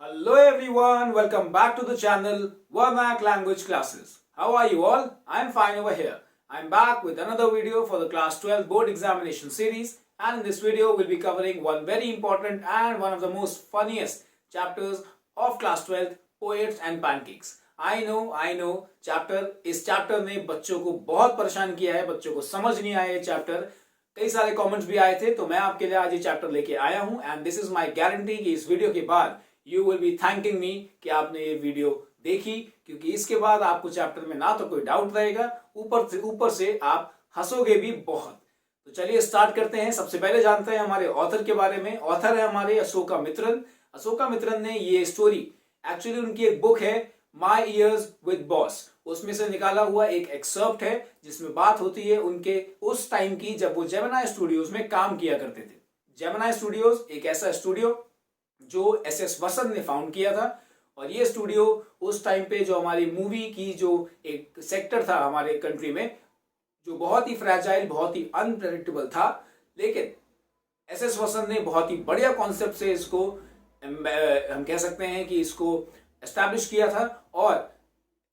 Hello everyone, welcome back to the channel Vernac Language Classes. How are you all? I'm fine over here. I'm back with another video for the class 12 board examination series, and in this video we'll be covering one very important and one of the most funniest chapters of class 12, Poets and Pancakes. I know इस chapter ने बच्चों को बहुत परेशान किया है, बच्चों को समझ नहीं आया ये चैप्टर। कई सारे कमेंट्स भी आए थे, तो मैं आपके लिए आज ये चैप्टर लेके आया हूं and this is my guarantee कि इस वीडियो के बाद यू विल बी थैंकिंग मी कि आपने ये वीडियो देखी, क्योंकि इसके बाद आपको चैप्टर में ना तो कोई डाउट रहेगा, ऊपर से आप हंसोगे भी बहुत। तो चलिए स्टार्ट करते हैं। सबसे पहले जानते हैं हमारे ऑथर के बारे में। ऑथर है हमारे अशोका मित्रन। अशोका मित्रन ने ये स्टोरी, एक्चुअली उनकी एक बुक है माई ईयर्स विद बॉस, उसमें से निकाला हुआ एक एक्सर्प्ट है जिसमें बात होती है उनके उस टाइम की जब वो जेमिनी स्टूडियोज में काम किया करते थे। जेमिनी स्टूडियोज एक ऐसा स्टूडियो जो एस वसंत ने फाउंड किया था, और ये स्टूडियो उस टाइम पे जो हमारी मूवी की जो एक सेक्टर था हमारे कंट्री में, जो बहुत ही फ्रैजाइल, बहुत ही अनप्रेडिक्टेबल था, लेकिन एस वसंत ने बहुत ही बढ़िया कॉन्सेप्ट से इसको हम कह सकते हैं कि इसको एस्टैब्लिश किया था, और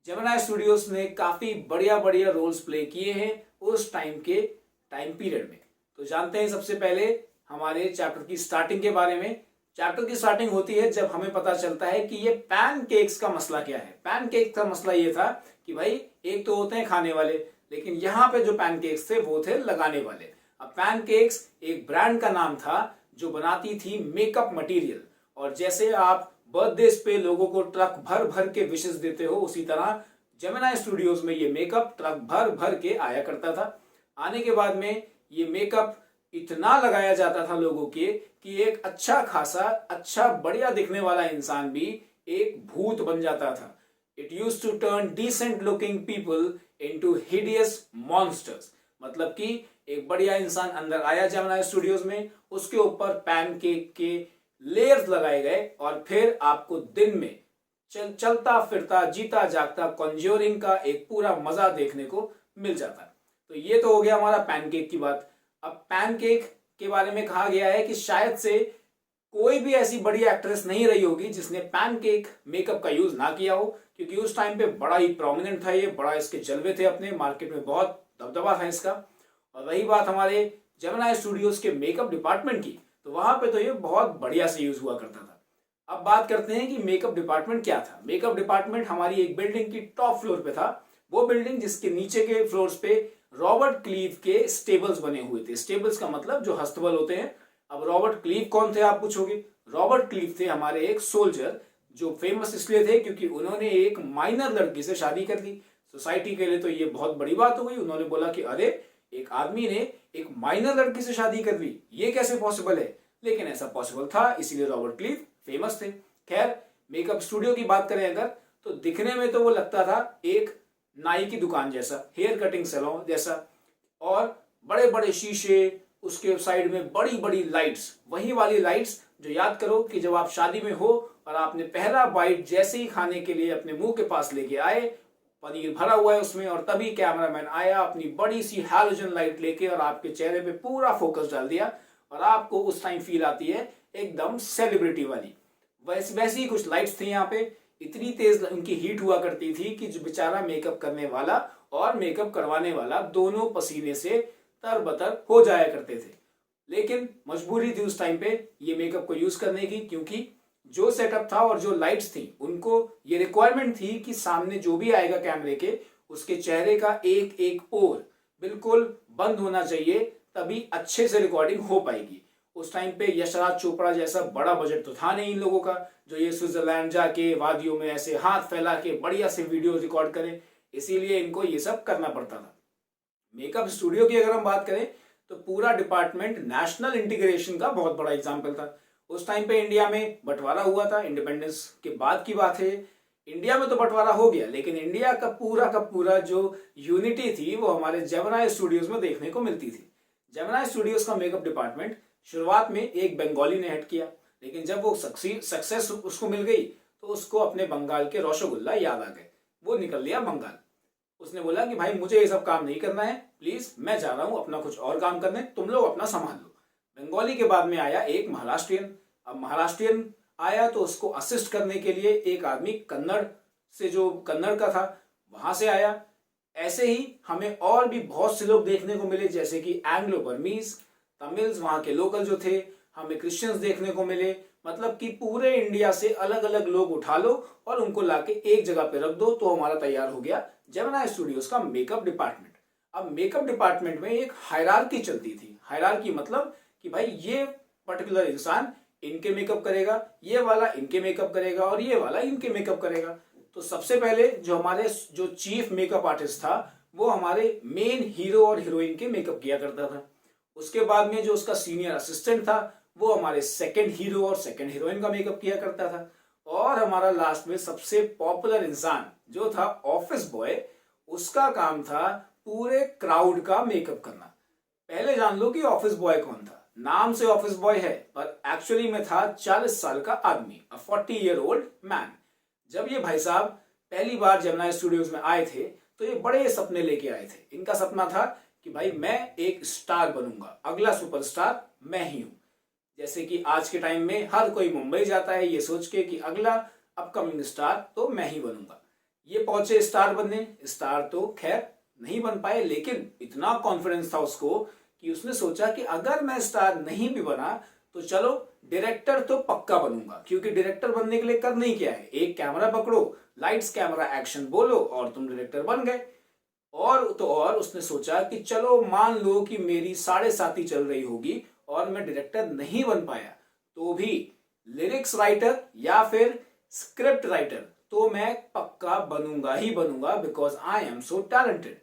जेमिनी स्टूडियोज ने काफी बढ़िया बढ़िया रोल्स प्ले किए हैं उस टाइम पीरियड में। तो जानते हैं सबसे पहले हमारे चैप्टर की स्टार्टिंग के बारे में। चैप्टर की स्टार्टिंग होती है जब हमें पता चलता है कि ये पैनकेक्स का मसला क्या है। पैनकेक का मसला ये था कि भाई एक तो होते हैं खाने वाले, लेकिन यहाँ पे जो पैनकेक्स थे वो थे लगाने वाले। अब पैनकेक्स एक ब्रांड का नाम था जो बनाती थी मेकअप मटेरियल, और जैसे आप बर्थडे पे लोगों को ट्रक भर भर के विशेस देते हो, उसी तरह जेमिनी स्टूडियोज में ये मेकअप ट्रक भर भर के आया करता था। आने के बाद में ये मेकअप इतना लगाया जाता था लोगों के कि एक अच्छा खासा, अच्छा बढ़िया दिखने वाला इंसान भी एक भूत बन जाता था। It used to turn decent looking people into hideous monsters. मतलब कि एक बढ़िया इंसान अंदर आया जेमिनी स्टूडियोज में, उसके ऊपर पैनकेक के लेयर्स लगाए गए, और फिर आपको दिन में चलता फिरता जीता जागता कॉन्ज्योरिंग का एक पूरा मजा देखने को मिल जाता। तो ये तो हो गया हमारा पैनकेक की बात। अब पैनकेक के बारे में कहा गया है कि शायद से कोई भी ऐसी बड़ी एक्ट्रेस नहीं रही होगी जिसने पैनकेक मेकअप का यूज ना किया हो, क्योंकि उस टाइम पे बड़ा ही प्रोमिनेंट था ये, बड़ा इसके जलवे थे, अपने मार्केट में बहुत दबदबा था इसका। और रही बात हमारे जेमिनी स्टूडियोज के मेकअप डिपार्टमेंट की, तो वहां पे तो ये बहुत बढ़िया से यूज हुआ करता था। अब बात करते हैं कि मेकअप डिपार्टमेंट क्या था। मेकअप डिपार्टमेंट हमारी एक बिल्डिंग की टॉप फ्लोर पे था, वो बिल्डिंग जिसके नीचे के फ्लोर्स पे रॉबर्ट क्लीव के स्टेबल्स बने हुए थे। स्टेबल्स का मतलब जो हस्तबल होते हैं। अब रॉबर्ट क्लीव कौन थे आप पूछोगे? रॉबर्ट क्लीव थे हमारे एक सोल्जर, जो फेमस इसलिए थे क्योंकि उन्होंने एक माइनर लड़की से शादी कर ली। सोसाइटी के लिए तो ये बहुत बड़ी बात हो गई। उन्होंने बोला कि अरे, एक आदमी ने एक माइनर लड़की से शादी कर ली, ये कैसे पॉसिबल है? लेकिन ऐसा पॉसिबल था, इसीलिए रॉबर्ट क्लीव फेमस थे। खैर, मेकअप स्टूडियो की बात करें अगर, तो दिखने में तो वो लगता था एक नाई की दुकान जैसा, हेयर कटिंग सैलून जैसा, और बड़े बड़े शीशे, उसके साइड में बड़ी बड़ी लाइट्स, वही वाली लाइट्स जो याद करो कि जब आप शादी में हो और आपने पहला बाइट जैसे ही खाने के लिए अपने मुंह के पास लेके आए, पनीर भरा हुआ है उसमें, और तभी कैमरामैन आया अपनी बड़ी सी हैलोजन लाइट लेके और आपके चेहरे पे पूरा फोकस डाल दिया, और आपको उस टाइम फील आती है एकदम सेलिब्रिटी वाली। वैसी ही कुछ लाइट्स थी यहाँ पे। इतनी तेज उनकी हीट हुआ करती थी कि जो बेचारा मेकअप करने वाला और मेकअप करवाने वाला दोनों पसीने से तरबतर हो जाया करते थे। लेकिन मजबूरी थी उस टाइम पे ये मेकअप को यूज करने की, क्योंकि जो सेटअप था और जो लाइट्स थी, उनको ये रिक्वायरमेंट थी कि सामने जो भी आएगा कैमरे के, उसके चेहरे का एक एक पोर बिल्कुल बंद होना चाहिए, तभी अच्छे से रिकॉर्डिंग हो पाएगी। उस टाइम पे यशराज चोपड़ा जैसा बड़ा बजट तो था नहीं इन लोगों का, जो ये स्विट्जरलैंड जाके वादियों में ऐसे हाथ फैला के बढ़िया से वीडियो रिकॉर्ड करें, इसीलिए इनको ये सब करना पड़ता था। मेकअप स्टूडियो की अगर हम बात करें तो पूरा डिपार्टमेंट नेशनल इंटीग्रेशन का बहुत बड़ा एग्जाम्पल था। उस टाइम पे इंडिया में बंटवारा हुआ था, इंडिपेंडेंस के बाद की बात है। इंडिया में तो बंटवारा हो गया, लेकिन इंडिया का पूरा जो यूनिटी थी वो हमारे जेमिनी स्टूडियोज में देखने को मिलती थी। जेमिनी स्टूडियोज का मेकअप डिपार्टमेंट शुरुआत में एक बंगाली ने हेड किया, लेकिन जब वो सक्सेस उसको मिल गई तो उसको अपने बंगाल के रसगुल्ला याद आ गए। वो निकल लिया बंगाल। उसने बोला कि भाई मुझे ये सब काम नहीं करना है, प्लीज मैं जा रहा हूं अपना कुछ और काम करने, तुम लोग अपना संभाल लो। बंगाली के बाद में आया एक महाराष्ट्रियन। अब महाराष्ट्रियन आया तो उसको असिस्ट करने के लिए एक आदमी कन्नड़ से, जो कन्नड़ का था, वहां से आया। ऐसे ही हमें और भी बहुत से लोग देखने को मिले, जैसे कि एंग्लो बर्मीज, तमिल्स, वहां के लोकल जो थे, हमें क्रिश्चियंस देखने को मिले। मतलब कि पूरे इंडिया से अलग अलग लोग उठा लो और उनको लाके एक जगह पे रख दो तो हमारा तैयार हो गया जेमिनी स्टूडियोज का मेकअप डिपार्टमेंट। अब मेकअप डिपार्टमेंट में एक हायरार्की चलती थी। हायरार्की मतलब कि भाई ये पर्टिकुलर इंसान इनके मेकअप करेगा, ये वाला इनके मेकअप करेगा और ये वाला इनके मेकअप करेगा। तो सबसे पहले जो हमारे जो चीफ मेकअप आर्टिस्ट था वो हमारे मेन हीरो और हीरोइन के मेकअप किया करता था। उसके बाद में जो उसका सीनियर असिस्टेंट था वो हमारे सेकंड हीरो और सेकंड हीरोइन का मेकअप किया करता था। और हमारा लास्ट में सबसे पॉपुलर इंसान जो था ऑफिस बॉय, उसका काम था पूरे क्राउड का मेकअप करना। पहले जान लो कि ऑफिस बॉय कौन था। नाम से ऑफिस बॉय है पर एक्चुअली में था 40 साल का आदमी, अ 40-year-old मैन। जब ये भाई साहब पहली बार जेमिनी स्टूडियोज में आए थे तो ये बड़े सपने लेके आए थे। इनका सपना था कि भाई मैं एक स्टार बनूंगा, अगला सुपरस्टार मैं ही हूं। जैसे कि आज के टाइम में हर कोई मुंबई जाता है ये सोच के कि अगला अपकमिंग स्टार तो मैं ही बनूंगा। ये पहुंचे स्टार बनने, स्टार तो खैर नहीं बन पाए, लेकिन इतना कॉन्फिडेंस था उसको कि उसने सोचा कि अगर मैं स्टार नहीं भी बना तो चलो डायरेक्टर तो पक्का बनूंगा, क्योंकि डायरेक्टर बनने के लिए करना ही क्या है, एक कैमरा पकड़ो, लाइट्स कैमरा एक्शन बोलो और तुम डायरेक्टर बन गए। और तो और उसने सोचा कि चलो मान लो कि मेरी 7.5 चल रही होगी और मैं डायरेक्टर नहीं बन पाया तो भी लिरिक्स राइटर या फिर स्क्रिप्ट राइटर तो मैं पक्का बनूंगा ही बनूंगा, because I am so talented.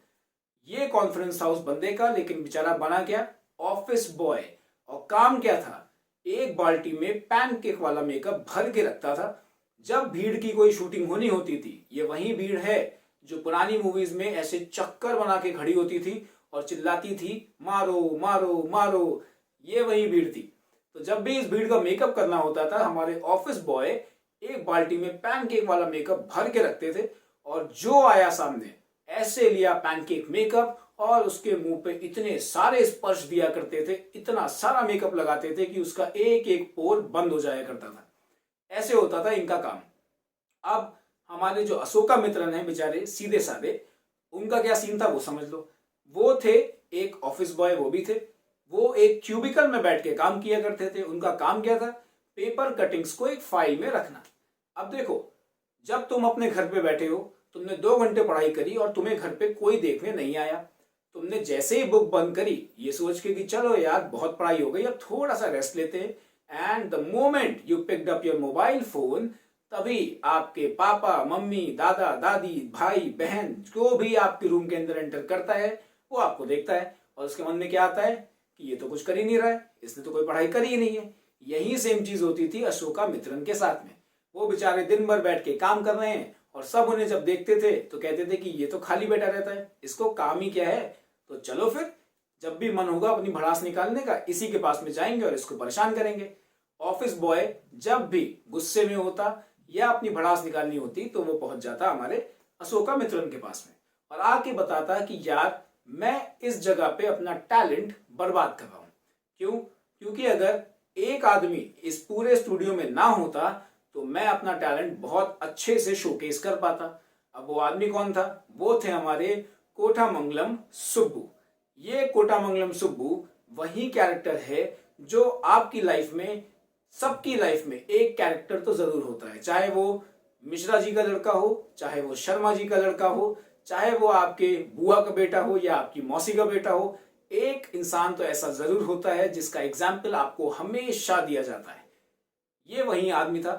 ये कॉन्फिडेंस था उस बंदे का, लेकिन बेचारा बना क्या, ऑफिस बॉय। और काम क्या था, एक बाल्टी में पैनकेक वाला मेकअप भर के रखता था। जब भीड़ की कोई शूटिंग होनी होती थी, ये वही भीड़ है जो पुरानी मूवीज में ऐसे चक्कर बना के खड़ी होती थी और चिल्लाती थी मारो मारो मारो, ये वही भीड़ थी। तो जब भी इस भीड़ का मेकअप करना होता था, हमारे ऑफिस बॉय एक बाल्टी में पैनकेक वाला मेकअप भर के रखते थे और जो आया सामने ऐसे लिया पैनकेक मेकअप और उसके मुंह पे इतने सारे स्पर्श दिया करते थे, इतना सारा मेकअप लगाते थे कि उसका एक एक पोर बंद हो जाया करता था। ऐसे होता था इनका काम। अब हमारे जो अशोका मित्रन है बेचारे सीधे साधे, उनका क्या सीन था वो समझ लो। वो थे एक ऑफिस बॉय, वो भी थे, वो एक क्यूबिकल में बैठ के काम किया करते थे। उनका काम क्या था, पेपर कटिंग्स को एक फाइल में रखना। अब देखो, जब तुम अपने घर पे बैठे हो, तुमने 2 घंटे पढ़ाई करी और तुम्हें घर पे कोई देखने नहीं आया, तुमने जैसे ही बुक बंद करी ये सोच के कि चलो यार बहुत पढ़ाई हो गई, अब थोड़ा सा रेस्ट लेते हैं, and the moment you picked up your mobile phone, तभी आपके पापा मम्मी दादा दादी भाई बहन जो भी आपके रूम के अंदर एंटर करता है वो आपको देखता है और उसके मन में क्या आता है कि ये तो कुछ कर ही नहीं रहा है, इसने तो कोई पढ़ाई करी ही नहीं है। यही सेम चीज होती थी अशोका मित्रन के साथ में। वो बेचारे दिन भर बैठ के काम कर रहे हैं और सब उन्हें जब देखते थे तो कहते थे कि ये तो खाली बैठा रहता है, इसको काम ही क्या है, तो चलो फिर जब भी मन होगा अपनी भड़ास निकालने का इसी के पास में जाएंगे और इसको परेशान करेंगे। ऑफिस बॉय जब भी गुस्से में होता या अपनी भड़ास निकालनी होती तो वो पहुंच जाता हमारे अशोका मित्रन के पास में और आके बताता कि यार मैं इस जगह पे अपना टैलेंट बर्बाद कर रहा हूं। क्यों? क्योंकि अगर एक आदमी इस पूरे स्टूडियो में ना होता तो मैं अपना टैलेंट बहुत अच्छे से शोकेस कर पाता। अब वो आदमी कौन था? वो थे हमारे कोटामंगलम सुब्बू। ये कोटामंगलम सुब्बू वही कैरेक्टर है जो आपकी लाइफ में, सबकी लाइफ में एक कैरेक्टर तो जरूर होता है, चाहे वो मिश्रा जी का लड़का हो, चाहे वो शर्मा जी का लड़का हो, चाहे वो आपके बुआ का बेटा हो या आपकी मौसी का बेटा हो, एक इंसान तो ऐसा जरूर होता है जिसका एग्जाम्पल आपको हमेशा दिया जाता है। ये वही आदमी था।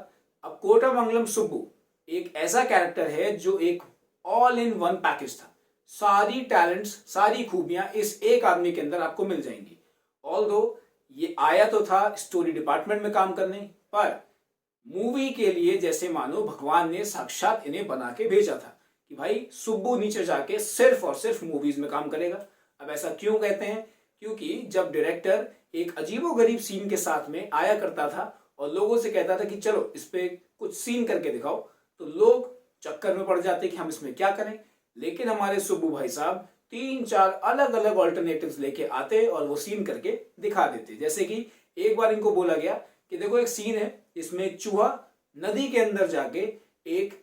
अब कोटामंगलम सुब्बू एक ऐसा कैरेक्टर है जो एक ऑल इन वन पैकेज था। सारी टैलेंट्स, सारी खूबियां इस एक आदमी के अंदर आपको मिल जाएंगी। ऑल्दो ये आया तो था स्टोरी डिपार्टमेंट में काम करने, पर मूवी के लिए जैसे मानो भगवान ने साक्षात इन्हें बना के भेजा था कि भाई सुब्बू नीचे जाके सिर्फ और सिर्फ मूवीज में काम करेगा। अब ऐसा क्यों कहते हैं? क्योंकि जब डायरेक्टर एक अजीबोगरीब सीन के साथ में आया करता था और लोगों से कहता था कि चलो इस पे कुछ सीन करके दिखाओ, तो लोग चक्कर में पड़ जाते कि हम इसमें क्या करें। लेकिन हमारे सुब्बू भाई साहब 3-4 अलग अलग ऑल्टरनेटिव्स लेके आते और वो सीन करके दिखा देते। जैसे कि एक बार इनको बोला गया कि ये देखो एक सीन है, इसमें एक चूहा नदी के अंदर जाके एक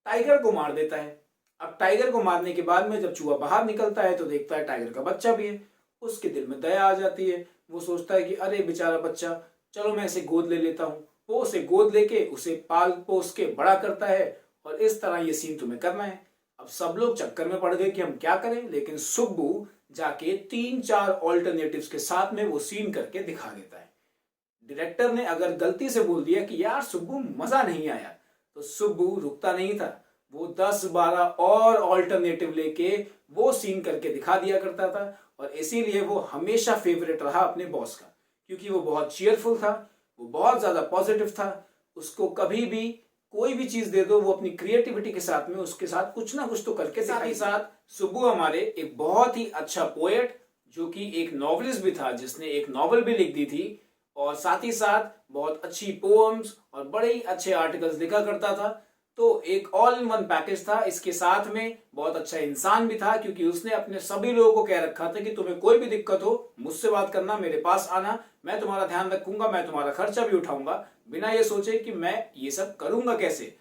टाइगर को मार देता है। अब टाइगर को मारने के बाद में जब चूहा बाहर निकलता है तो देखता है टाइगर का बच्चा भी है। उसके दिल में दया आ जाती है, वो सोचता है कि अरे बेचारा बच्चा, चलो मैं इसे गोद ले लेता हूँ। वो उसे गोद लेके उसे पाल पोस के बड़ा करता है और इस तरह ये सीन तुम्हें करना है। अब सब लोग चक्कर में पड़ गए कि हम क्या करें, लेकिन सुब्बू जाके 3-4 ऑल्टरनेटिव्स के साथ में वो सीन करके दिखा देता है। डायरेक्टर ने अगर गलती से बोल दिया कि यार सुब्बू मजा नहीं आया, तो सुब्बू रुकता नहीं था, वो 10-12 और ऑल्टरनेटिव लेके वो सीन करके दिखा दिया करता था। और इसीलिए वो हमेशा फेवरेट रहा अपने बॉस का, क्योंकि वो बहुत चीयरफुल था, वो बहुत ज्यादा पॉजिटिव था। उसको कभी भी कोई भी चीज दे दो, वो अपनी क्रिएटिविटी के साथ में उसके साथ कुछ ना कुछ तो करके। साथ ही साथ सुब्बू हमारे एक बहुत ही अच्छा पोएट, जो कि एक नॉवलिस्ट भी था, जिसने एक नॉवल भी लिख दी थी, और साथ ही साथ बहुत अच्छी पोएम्स और बड़े ही अच्छे आर्टिकल्स लिखा करता था। तो एक ऑल इन वन पैकेज था। इसके साथ में बहुत अच्छा इंसान भी था, क्योंकि उसने अपने सभी लोगों को कह रखा था कि तुम्हें कोई भी दिक्कत हो मुझसे बात करना, मेरे पास आना, मैं तुम्हारा ध्यान रखूंगा, मैं तुम्हारा खर्चा भी उठाऊंगा, बिना ये सोचे कि मैं ये सब करूंगा कैसे।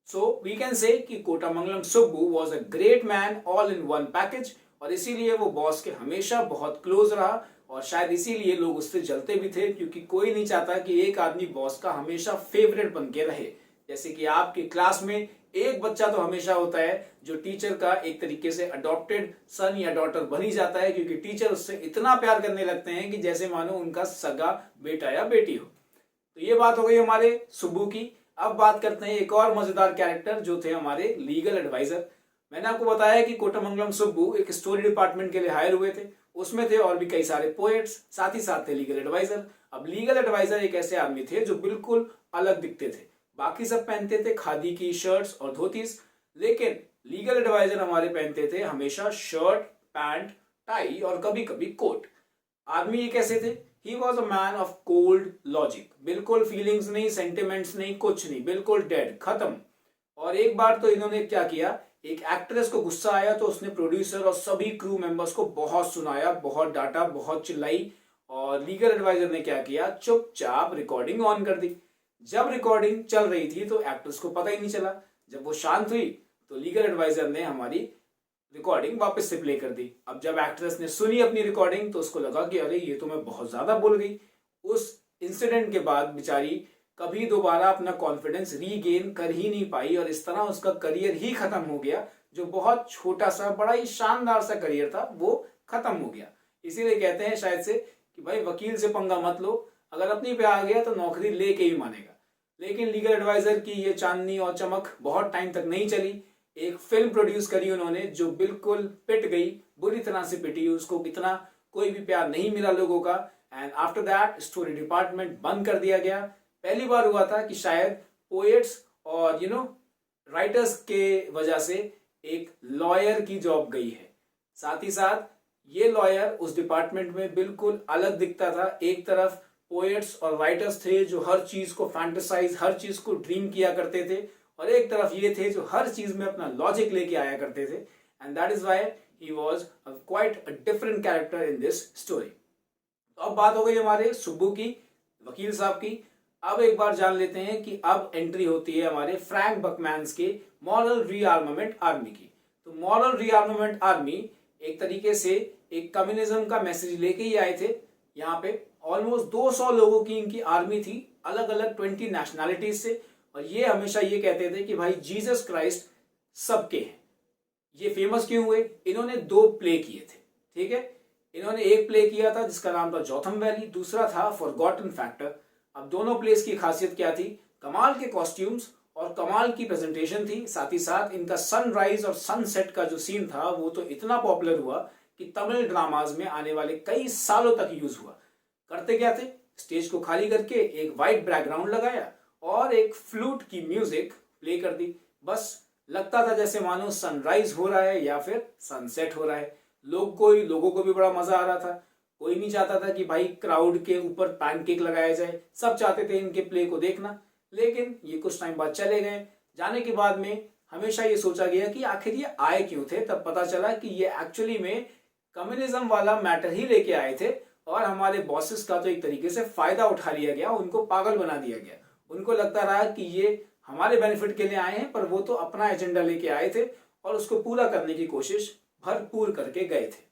सो वी कैन से कि Kotamangalam Subbu was a great man, all in one package. और इसीलिए वो बॉस के हमेशा बहुत क्लोज रहा, और शायद इसीलिए लोग उससे जलते भी थे, क्योंकि कोई नहीं चाहता कि एक आदमी बॉस का हमेशा फेवरेट बन के रहे। जैसे कि आपके क्लास में एक बच्चा तो हमेशा होता है जो टीचर का एक तरीके से अडॉप्टेड सन या डॉटर बन ही जाता है, क्योंकि टीचर उससे इतना प्यार करने लगते हैं कि जैसे मानो उनका सगा बेटा या बेटी हो। तो ये बात हो गई हमारे सुब्बू की। अब बात करते हैं एक और मजेदार कैरेक्टर जो थे हमारे लीगल एडवाइजर। मैंने आपको बताया कि कोटामंगलम सुब्बू एक स्टोरी डिपार्टमेंट के लिए हायर हुए थे, उसमें थे और भी कई सारे पोएट्स, साथ ही साथ थे लीगल एडवाइजर। अब लीगल एडवाइजर एक ऐसे आदमी थे जो बिल्कुल अलग दिखते थे। बाकी सब पहनते थे खादी की शर्ट्स और धोतीस, लेकिन लीगल एडवाइजर हमारे पहनते थे हमेशा शर्ट, पैंट, टाई और कभी कभी कोट। आदमी ये कैसे थे? He was a man of cold logic, बिल्कुल फीलिंग्स नहीं, सेंटिमेंट्स नहीं, कुछ नहीं, बिल्कुल डेड, खत्म। और एक बार तो इन्होंने क्या किया, एक एक्ट्रेस को गुस्सा आया तो उसने प्रोड्यूसर और सभी क्रू मेंबर्स को बहुत सुनाया, बहुत डांटा, बहुत चिल्लाई, और लीगल एडवाइजर ने क्या किया, चुपचाप रिकॉर्डिंग ऑन कर दी। जब रिकॉर्डिंग चल रही थी तो एक्ट्रेस को पता ही नहीं चला। जब वो शांत हुई तो लीगल एडवाइजर ने हमारी रिकॉर्डिंग वापस से प्ले कर दी। अब जब एक्ट्रेस ने सुनी अपनी रिकॉर्डिंग तो उसको लगा कि अरे ये तो मैं बहुत ज्यादा बोल गई। उस इंसिडेंट के बाद बेचारी कभी दोबारा अपना कॉन्फिडेंस रीगेन कर ही नहीं पाई, और इस तरह उसका करियर ही खत्म हो गया। जो बहुत छोटा सा बड़ा ही शानदार सा करियर था वो खत्म हो गया। इसीलिए कहते हैं शायद से कि भाई वकील से पंगा मत लो, अगर अपनी पे आ गया तो नौकरी लेके ही मानेगा। लेकिन लीगल एडवाइजर की ये चांदनी और चमक बहुत टाइम तक नहीं चली। एक फिल्म प्रोड्यूस करी उन्होंने जो बिल्कुल पिट गई, बुरी तरह से पिटी, उसको इतना कोई भी प्यार नहीं मिला लोगों का। And after that story department बंद कर दिया गया। पहली बार हुआ था कि शायद पोएट्स और राइटर्स के वजह से एक लॉयर की जॉब गई है। साथ ही साथ ये लॉयर उस डिपार्टमेंट में बिल्कुल अलग दिखता था। एक तरफ पोएट्स और राइटर्स थे जो हर चीज को फैंटेसाइज, हर चीज को ड्रीम किया करते थे, और एक तरफ ये थे जो हर चीज में अपना लॉजिक लेके आया करते थे। And that is why he was quite a different character in this story. तो अब बात हो गई हमारे सुब्बू की, वकील साहब की। अब एक बार जान लेते हैं कि अब एंट्री होती है हमारे फ्रैंक बकमैन्स के मॉरल रीआर्मामेंट आर्मी की। तो मॉरल रीआर्मामेंट आर्मी एक तरीके से एक कम्युनिज्म का मैसेज लेके ही आए थे। यहाँ पे ऑलमोस्ट 200 लोगों की इनकी आर्मी थी, अलग अलग 20 नेशनैलिटीज से, और ये हमेशा ये कहते थे कि भाई जीसस क्राइस्ट सबके हैं। ये फेमस क्यों हुए? इन्होंने 2 प्ले किए थे, ठीक है। इन्होंने एक प्ले किया था जिसका नाम था जोथम वैली, दूसरा था फॉरगॉटन फैक्टर। अब दोनों प्लेस की खासियत क्या थी? कमाल के कॉस्ट्यूम्स और कमाल की प्रेजेंटेशन थी। साथ ही साथ इनका सनराइज और सनसेट का जो सीन था वो तो इतना पॉपुलर हुआ कि तमिल ड्रामाज में आने वाले कई सालों तक यूज हुआ। करते क्या थे, स्टेज को खाली करके एक वाइट बैकग्राउंड लगाया और एक फ्लूट की म्यूजिक प्ले कर दी। बस लगता था जैसे मानो सनराइज हो रहा है या फिर सनसेट हो रहा है। लोगों को भी बड़ा मजा आ रहा था। कोई नहीं चाहता था कि भाई क्राउड के ऊपर पैनकेक लगाया जाए, सब चाहते थे इनके प्ले को देखना। लेकिन ये कुछ टाइम बाद चले गए। जाने के बाद में हमेशा ये सोचा गया कि आखिर ये आए क्यों थे। तब पता चला कि ये एक्चुअली में कम्युनिज्म वाला मैटर ही लेके आए थे, और हमारे बॉसेस का तो एक तरीके से फायदा उठा लिया गया, उनको पागल बना दिया गया। उनको लगता रहा कि ये हमारे बेनिफिट के लिए आए हैं, पर वो तो अपना एजेंडा लेके आए थे और उसको पूरा करने की कोशिश भरपूर करके गए थे।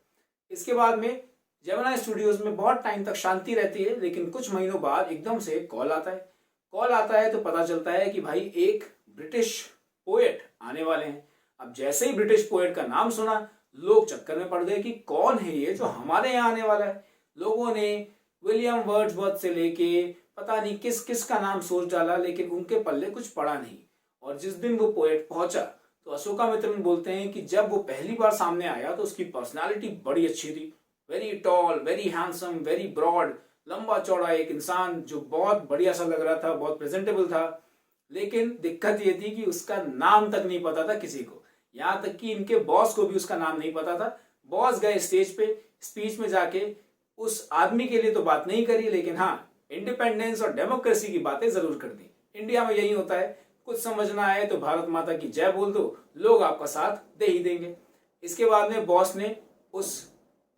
इसके बाद में जेमिनी स्टूडियोज में बहुत टाइम तक शांति रहती है, लेकिन कुछ महीनों बाद एकदम से कॉल आता है। कॉल आता है तो पता चलता है कि भाई एक ब्रिटिश पोएट आने वाले हैं। अब जैसे ही ब्रिटिश पोएट का नाम सुना, लोग चक्कर में पड़ गए कि कौन है ये जो हमारे यहाँ आने वाला है। लोगों ने विलियम वर्ड्सवर्थ से लेके पता नहीं किस किस का नाम सोच डाला, लेकिन उनके पल्ले कुछ पड़ा नहीं। और जिस दिन वो पोएट पहुंचा तो अशोकामित्रन बोलते हैं कि जब वो पहली बार सामने आया तो उसकी पर्सनालिटी बड़ी अच्छी थी। Very tall, very handsome, very broad, लंबा चौड़ा एक इंसान जो बहुत बढ़िया सा लग रहा था, बहुत प्रेजेंटेबल था। लेकिन दिक्कत ये थी कि उसका नाम तक नहीं पता था किसी को, यहाँ तक कि इनके बॉस को भी उसका नाम नहीं पता था। बॉस गए स्टेज पे, स्पीच में जाके उस आदमी के लिए तो बात नहीं करी, लेकिन हाँ इंडिपेंडेंस और डेमोक्रेसी की बातें जरूर कर दी। इंडिया में यही होता है, कुछ समझना आए तो भारत माता की जय बोल दो, लोग आपका साथ दे ही देंगे। इसके बाद में बॉस ने उस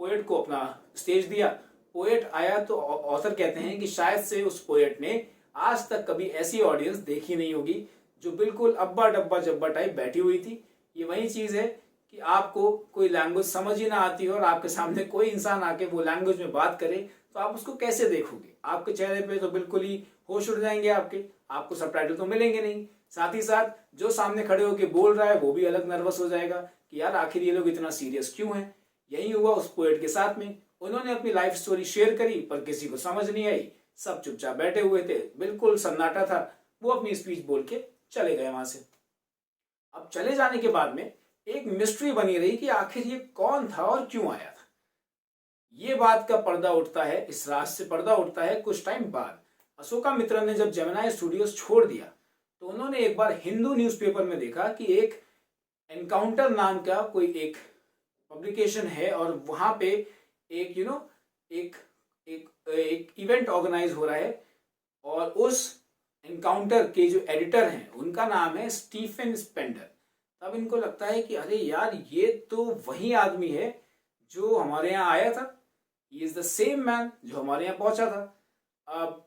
पोएट को अपना स्टेज दिया। पोएट आया तो ऑथर कहते हैं कि शायद से उस पोएट ने आज तक कभी ऐसी ऑडियंस देखी नहीं होगी जो बिल्कुल अब्बा डब्बा जब्बा टाइप बैठी हुई थी। ये वही चीज है कि आपको कोई लैंग्वेज समझ ही ना आती हो और आपके सामने कोई इंसान आके वो लैंग्वेज में बात करे तो आप उसको कैसे देखोगे। आपके चेहरे पे तो बिल्कुल ही होश उड़ जाएंगे आपको सबटाइटल तो मिलेंगे नहीं। साथ ही साथ जो सामने खड़े होके बोल रहा है वो भी अलग नर्वस हो जाएगा कि यार आखिर ये लोग इतना सीरियस क्यों हैं। यही हुआ उस पोएट के साथ में। उन्होंने अपनी लाइफ स्टोरी शेयर करी पर किसी को समझ नहीं आई, सब चुपचाप बैठे हुए थे, बिल्कुल सन्नाटा था। वो अपनी स्पीच बोल के चले गए वहां से। अब चले जाने के बाद में एक मिस्ट्री बनी रही कि आखिर ये कौन था और क्यों आया था। ये बात का पर्दा उठता है, इस राज से पर्दा उठता है कुछ टाइम बाद। अशोकामित्रन ने जब जेमिनी स्टूडियोज छोड़ दिया तो उन्होंने एक बार हिंदू न्यूज़पेपर में देखा कि एक एनकाउंटर नाम का कोई एक पब्लिकेशन है और वहां पे एक एक एक इवेंट ऑर्गेनाइज हो रहा है और उस एनकाउंटर के जो एडिटर हैं उनका नाम है स्टीफन स्पेंडर। तब इनको लगता है कि अरे यार ये तो वही आदमी है जो हमारे यहाँ आया था, he is the same man जो हमारे यहाँ पहुंचा था। अब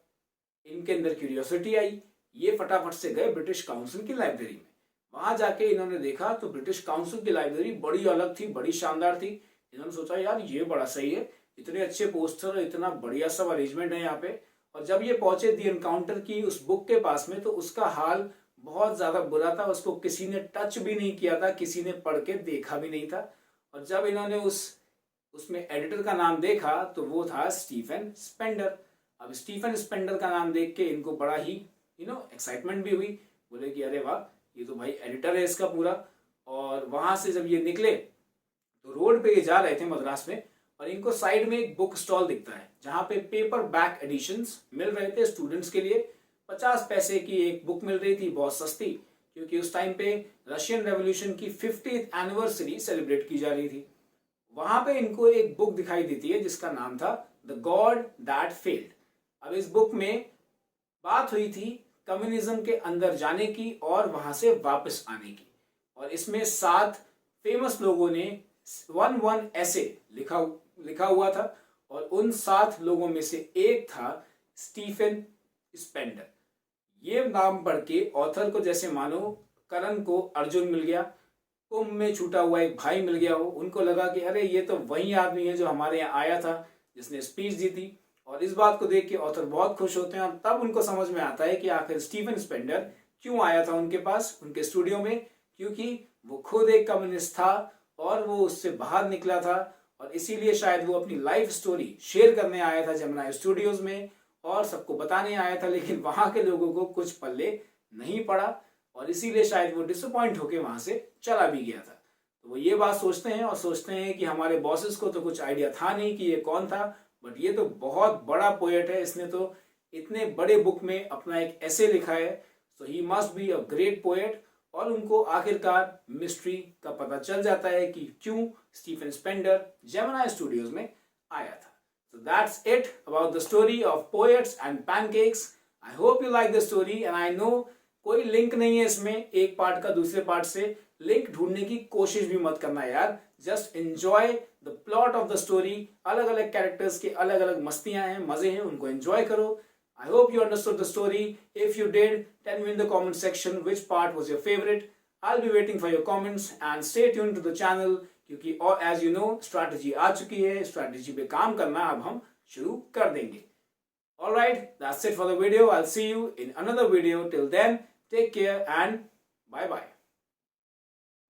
इनके अंदर क्यूरियोसिटी आई, ये फटाफट से गए ब्रिटिश काउंसिल की लाइब्रेरी में। वहां जाके इन्होंने देखा तो ब्रिटिश काउंसिल की लाइब्रेरी बड़ी अलग थी, बड़ी शानदार थी। इन्होंने सोचा यार ये बड़ा सही है, इतने अच्छे पोस्टर, इतना बढ़िया सब अरेंजमेंट है यहाँ पे। और जब ये पहुंचे दी एनकाउंटर की उस बुक के पास में तो उसका हाल बहुत ज्यादा बुरा था, उसको किसी ने टच भी नहीं किया था, किसी ने पढ़ के देखा भी नहीं था। और जब इन्होंने उसमें एडिटर का नाम देखा तो वो था स्टीफन स्पेंडर। अब स्टीफन स्पेंडर का नाम देख के इनको बड़ा ही एक्साइटमेंट भी हुई। बोले कि अरे वाह, ये तो भाई एडिटर है इसका पूरा। और वहां से जब ये निकले तो रोड पे ये जा रहे थे मद्रास में और इनको साइड में एक बुक स्टॉल दिखता है जहां पे पेपर बैक एडिशंस मिल रहे थे स्टूडेंट्स के लिए। 50 पैसे की एक बुक मिल रही थी, बहुत सस्ती, क्योंकि उस टाइम पे रशियन रेवोल्यूशन की 50th एनिवर्सरी सेलिब्रेट की जा रही थी। वहां पे इनको एक बुक दिखाई देती है जिसका नाम था द गॉड दैट फेल्ड। अब इस बुक में बात हुई थी कम्युनिज्म के अंदर जाने की और वहां से वापस आने की। और इसमें 7 फेमस लोगों ने 1 ऐसे लिखा हुआ था और उन 7 लोगों में से एक था स्टीफन स्पेंडर। ये नाम पढ़ के ऑथर को जैसे मानो करण को अर्जुन मिल गया, कुंभ में छूटा हुआ एक भाई मिल गया हो। उनको लगा कि अरे ये तो वही आदमी है जो हमारे यहाँ आया था, जिसने स्पीच दी थी। और इस बात को देख के ऑथर बहुत खुश होते हैं और तब उनको समझ में आता है कि आखिर स्टीफन स्पेंडर क्यों आया था उनके पास, उनके स्टूडियो में, क्योंकि वो खुद एक कम्युनिस्ट था और वो उससे बाहर निकला था। और इसीलिए शायद वो अपनी लाइफ स्टोरी शेयर करने आया था जेमिनी स्टूडियोज में और सबको बताने आया था, लेकिन वहां के लोगों को कुछ पल्ले नहीं पड़ा और इसीलिए शायद वो डिसअपॉइंट होके वहां से चला भी गया था। तो वो ये बात सोचते हैं और सोचते हैं कि हमारे बॉसेस को तो कुछ आइडिया था नहीं कि ये कौन था, बट ये तो बहुत बड़ा पोएट है, इसने तो इतने बड़े बुक में अपना एक ऐसे लिखा है, so he must be a great poet. और उनको आखिरकार मिस्ट्री का पता चल जाता है कि क्यों स्टीफन स्पेंडर जेमिनी स्टूडियोज में आया था। So that's it about the story of poets and pancakes. I hope you like the story and I know कोई लिंक नहीं है इसमें एक पार्ट का दूसरे पार्ट से, लिंक ढूंढने की कोशिश भी मत करना यार। Just enjoy the plot of the story, अलग अलग कैरेक्टर्स के अलग अलग मस्तियां हैं, मजे हैं, उनको एंजॉय करो. I hope you understood the story. If you did, tell me in the comment section which part was your favorite. I'll be waiting for your comments and stay tuned to the channel क्योंकि और as you know strategy आ चुकी है, strategy पे काम करना अब हम शुरू कर देंगे. Alright, that's it for the video. I'll see you in another video. Till then, take care and bye bye.